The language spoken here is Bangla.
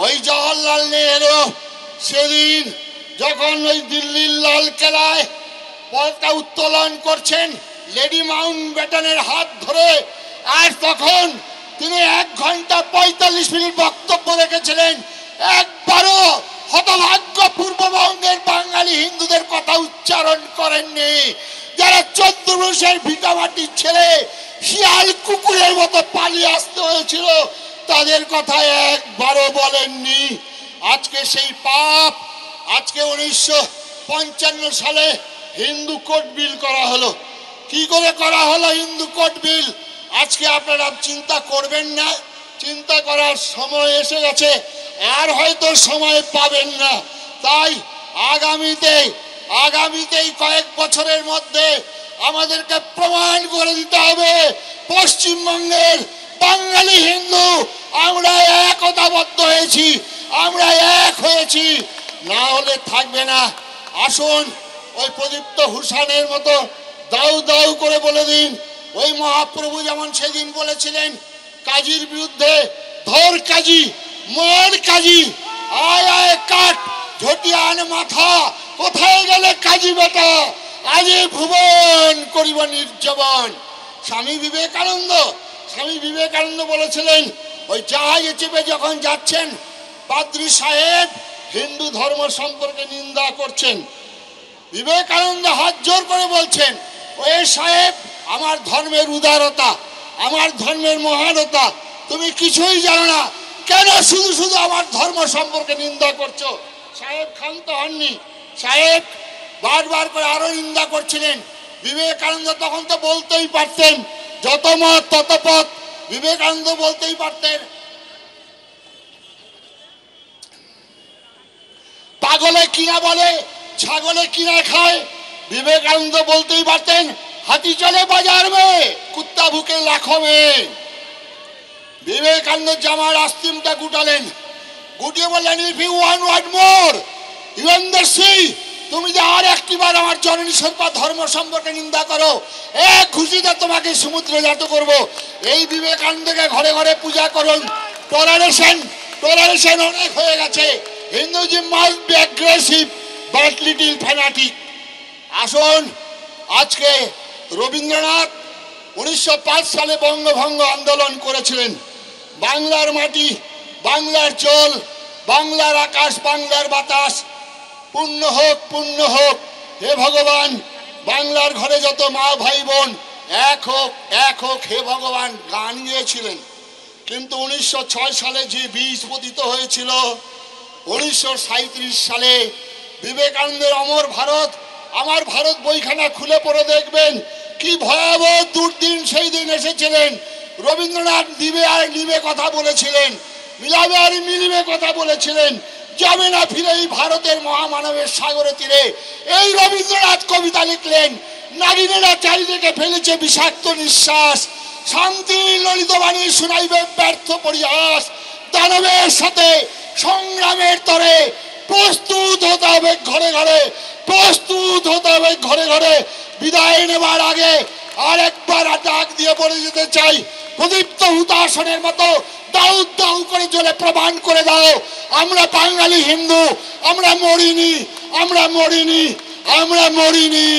ওই জওহরলাল নেহরু সেদিন যখন ওই দিল্লির লাল কেলায় পতাকা উত্তোলন করছেন লেডি মাউন্টব্যাটেনের হাত ধরে, আর তখন তিনি 1 ঘন্টা 45 মিনিট বক্তব্য রেখেছিলেন, একবারও হতভাগ্য পূর্ববঙ্গের বাঙালি হিন্দুদের কথা উচ্চারণ করেননি। যারা চন্দ্রবংশের ভিটামাটির ছেলে শিয়াল কুকুরের মতো পালিয়ে আসতে হয়েছিল, তাদের কথা একবারও বলেননি। আজকে সেই পাপ, আজকে 1955 সালে হিন্দু কোড বিল করা হলো। কি করে করা হলো হিন্দু কোড বিল? আজকে আপনারা চিন্তা করবেন না, চিন্তা করার সময় এসে গেছে, আর হয়তো সময় পাবেন না। তাই আগামীতেই কয়েক বছরের মধ্যে আমাদেরকে প্রমাণ করে দিতে হবে পশ্চিমবঙ্গের বাঙালি হিন্দু আমরা একতাবদ্ধ হয়েছি, আমরা এক হয়েছি, না হলে থাকবে না। আসুন ওই প্রদীপ্ত হুসানের মতো দাউ দাউ করে বলে দিন, ওই মহাপ্রভু যেমন সেদিন বলেছিলেন কাজীর বিরুদ্ধে, ধর কাজী মর কাজী, আয় আয় কাট ঝটিয়ান মাথা, কোথায় গেলে কাজী বেটা, আজে ভুবন করিব নির্জবন। স্বামী বিবেকানন্দ বলেছিলেন, ওই জাহাজে চেপে যখন যাচ্ছেন পাদ্রী সাহেব হিন্দু ধর্ম সম্পর্কে নিন্দা করছেন, বিবেকানন্দ হাত জোর করে বলছেন, ওই সাহেব আমার ধর্মের উদারতা, আমার ধর্মের মহানতা তুমি কিছুই জানো না, কেন শুধু শুধু আমার ধর্ম সম্পর্কে নিন্দা করছো? সাহেব ক্ষান্ত হননি, সাহেব বারবার করে আরো নিন্দা করছিলেন। বিবেকানন্দ তখন তো বলতেই পারতেন, যত মত তত পথ, বিবেকানন্দ বলতেই পারতেন পাগলে কিনা বলে ছাগলে কিনা খায়, বিবেকানন্দ বলতেই পারতেন হাতি চলে বাজার মে কুত্তা ভুকে লাখো মে। বিবেকানন্দ জামার আস্তিমটা গুটালেন, গুটিয়ে বললেন, if you want what more you understand, তুমি যে আর একটিবার আমার জননী সর্বা ধর্ম সম্পর্কে নিন্দা করো, এক ঘুষিতে তোমাকে সমুদ্রে জাত করব। এই বিবেকানন্দকে ঘরে ঘরে পূজা করুন। টলারেশন অনেক হয়ে গেছে। Hinduism must be aggressive but little fanatic. আসুন, আজকে রবীন্দ্রনাথ 1905 সালে বঙ্গভঙ্গ আন্দোলন করেছিলেন। বাংলার মাটি, বাংলার জল, বাংলার আকাশ, বাংলার বাতাস পূর্ণ হোক, পূর্ণ হোক। হে ভগবান, বাংলার ঘরে যত মা ভাই বোন এক হোক, এক হোক হে ভগবান গান গিয়েছিলেন। কিন্তু 1906 সালে যে বীজ পতিত হয়েছিল, 1937 সালে বিবেকানন্দের অমর ভারত আমার ভারত বইখানা খুলে পড়ে দেখবেন কি ভয়াবহ দুর্দিন সেই দিন এসেছিলেন। রবীন্দ্রনাথ দিবে আর নিবে কথা বলেছিলেন, মিলাবে আর মিলিবে কথা বলেছিলেন, যাবে না ফিরে এই ভারতের মহামানবের সাগরে তীরে। এই রবীন্দ্রনাথ কবিতা লিখলেন, নারীরা চারিদিকে ফেলেছে বিষাক্ত নিঃশ্বাস, শান্তি ললিত বাণী শুনাইবে ব্যর্থ পরিহাস। দানবের সাথে সংগ্রামের তরে প্রস্তুত হতে হবে ঘরে ঘরে, প্রস্তুত হতে হবে ঘরে ঘরে। বিদায় নেবার আগে আর একবার ডাক দিয়ে বলে যেতে চাই, প্রদীপ্ত হুতাসনের মতো দাউ দাউ করে জ্বলে প্রমাণ করে দাও, আমরা বাঙালি হিন্দু, আমরা মরিনি, আমরা মরিনি, আমরা মরিনি।